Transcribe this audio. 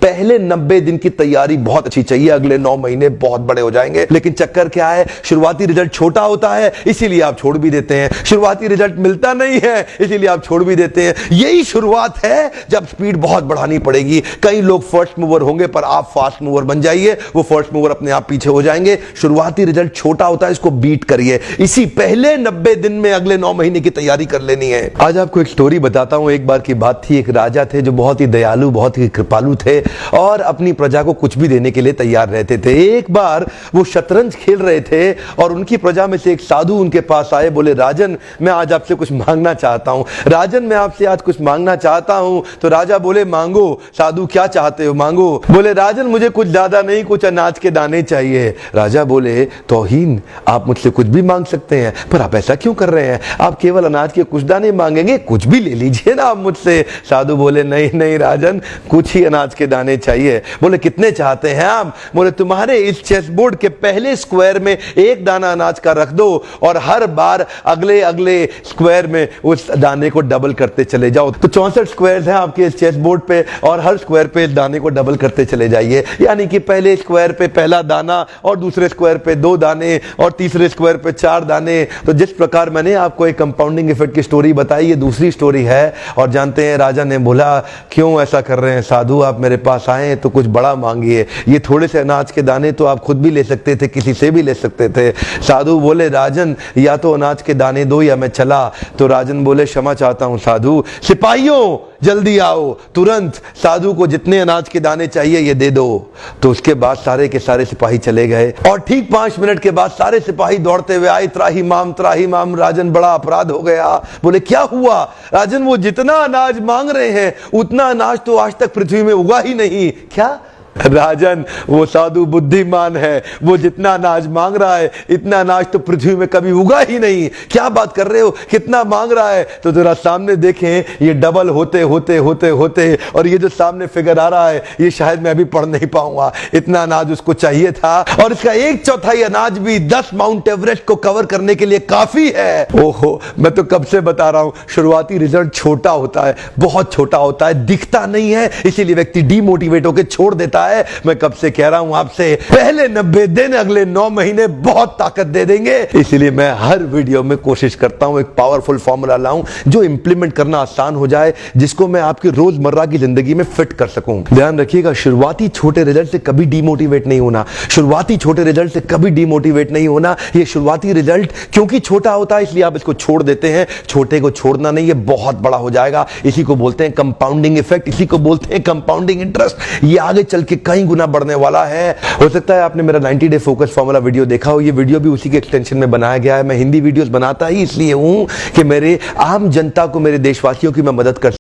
पहले 90 दिन की तैयारी बहुत अच्छी चाहिए, अगले 9 महीने बहुत बड़े हो जाएंगे। लेकिन चक्कर क्या है, शुरुआती रिजल्ट छोटा होता है, इसीलिए आप छोड़ भी देते हैं। शुरुआती रिजल्ट मिलता नहीं है, इसीलिए आप छोड़ भी देते हैं। यही शुरुआत है जब स्पीड बहुत बढ़ानी पड़ेगी। कई लोग फर्स्ट मूवर होंगे, पर आप फास्ट मूवर बन जाइए, वो फर्स्ट मूवर अपने आप पीछे हो जाएंगे। शुरुआती रिजल्ट छोटा होता है, इसको बीट करिए। इसी पहले 90 दिन में अगले 9 महीने की तैयारी कर लेनी है। आज आपको एक स्टोरी बताता हूं। एक बार की बात थी, एक राजा थे जो बहुत ही दयालु, बहुत ही कृपालु थे और अपनी प्रजा को कुछ भी देने के लिए तैयार रहते थे। एक बार वो शतरंज खेल रहे थे और उनकी प्रजा में से एक साधु उनके पास आए। बोले, राजन मैं आज आपसे कुछ मांगना चाहता हूं। राजन मैं आपसे आज कुछ मांगना चाहता हूं। तो राजा बोले, मांगो। साधु, क्या चाहते हो, मांगो। बोले, राजन मुझे कुछ ज्यादा नहीं, कुछ अनाज के दाने चाहिए। राजा बोले, तौहीन, आप मुझसे कुछ भी मांग सकते हैं, पर आप ऐसा क्यों कर रहे हैं? आप केवल अनाज के कुछ दाने मांगेंगे, कुछ भी ले लीजिए ना आप मुझसे। साधु बोले, नहीं नहीं राजन, कुछ ही अनाज के दाने चाहिए। बोले, कितने चाहते हैं आप? बोले, तुम्हारे इस चेस बोर्ड के पहले स्क्वायर में एक दाना अनाज का रख दो और हर बार अगले अगले स्क्वायर में उस दाने को डबल करते चले जाओ। तो 64 स्क्वायर हैं आपके इस चेस बोर्ड पे और हर स्क्वायर पे इस दाने को डबल करते चले जाइए। यानी कि पहले स्क्वायर पे पहला दाना और दूसरे स्क्वायर पे 2 दाने और तीसरे स्क्वायर पे 4 दाने। तो जिस प्रकार मैंने आपको एक कंपाउंडिंग इफेक्ट की स्टोरी बताई, ये दूसरी स्टोरी है। और जानते हैं, राजा ने बोला, क्यों ऐसा कर रहे हैं साधु, आप मेरे पास आए तो कुछ बड़ा मांगिए। ये थोड़े से अनाज के दाने तो आप खुद भी ले सकते थे, किसी से भी ले सकते थे। साधु बोले, राजन या तो अनाज के दाने दो या मैं चला। तो राजन बोले, क्षमा चाहता हूं साधु, सिपाहियों जल्दी आओ, तुरंत साधु को जितने अनाज के दाने चाहिए ये दे दो। तो उसके बाद सारे के सारे सिपाही चले गए और ठीक 5 मिनट के बाद सारे सिपाही दौड़ते हुए आए, त्राही माम। राजन, बड़ा अपराध हो गया। बोले, क्या हुआ? राजन, वो जितना अनाज मांग रहे हैं उतना अनाज तो आज तक पृथ्वी में उगा ही नहीं। क्या? राजन, वो साधु बुद्धिमान है, वो जितना अनाज मांग रहा है इतना अनाज तो पृथ्वी में कभी उगा ही नहीं। क्या बात कर रहे हो, कितना मांग रहा है? तो जरा सामने देखें, ये डबल होते होते होते होते और ये जो सामने फिगर आ रहा है ये शायद मैं अभी पढ़ नहीं पाऊंगा। इतना अनाज उसको चाहिए था और इसका 1/4 अनाज भी 10 माउंट एवरेस्ट को कवर करने के लिए काफी है। ओहो, मैं तो कब से बता रहा हूं, शुरुआती रिजल्ट छोटा होता है, बहुत छोटा होता है, दिखता नहीं है, इसीलिए व्यक्ति डीमोटिवेट होकर छोड़ देता है। मैं कब से कह रहा हूं आपसे, पहले 90 दिन अगले 9 महीने बहुत ताकत दे देंगे। इसलिए मैं हर वीडियो में कोशिश करता हूं एक पावरफुल फॉर्मूला लाऊं जो इंप्लीमेंट करना आसान हो जाए, जिसको मैं आपकी रोजमर्रा की जिंदगी में फिट कर सकूं। ध्यान रखिएगा, शुरुआती छोटे रिजल्ट से कभी डीमोटिवेट नहीं होना। शुरुआती छोटे रिजल्ट से कभी डीमोटिवेट नहीं होना। ये शुरुआती रिजल्ट क्योंकि छोटा होता है इसलिए आप इसको छोड़ देते हैं। छोटे को छोड़ना नहीं, ये बहुत बड़ा हो जाएगा। इसी को बोलते हैं कंपाउंडिंग इफेक्ट, इसी को बोलते हैं कंपाउंडिंग इंटरेस्ट। ये आगे चल के कई गुना बढ़ने वाला है। हो सकता है आपने मेरा 90 डे फोकस फार्मूला वीडियो देखा हो। ये वीडियो भी उसी के एक्सटेंशन में बनाया गया है। मैं हिंदी वीडियोस बनाता ही इसलिए हूं कि मेरे आम जनता को, मेरे देशवासियों की मैं मदद कर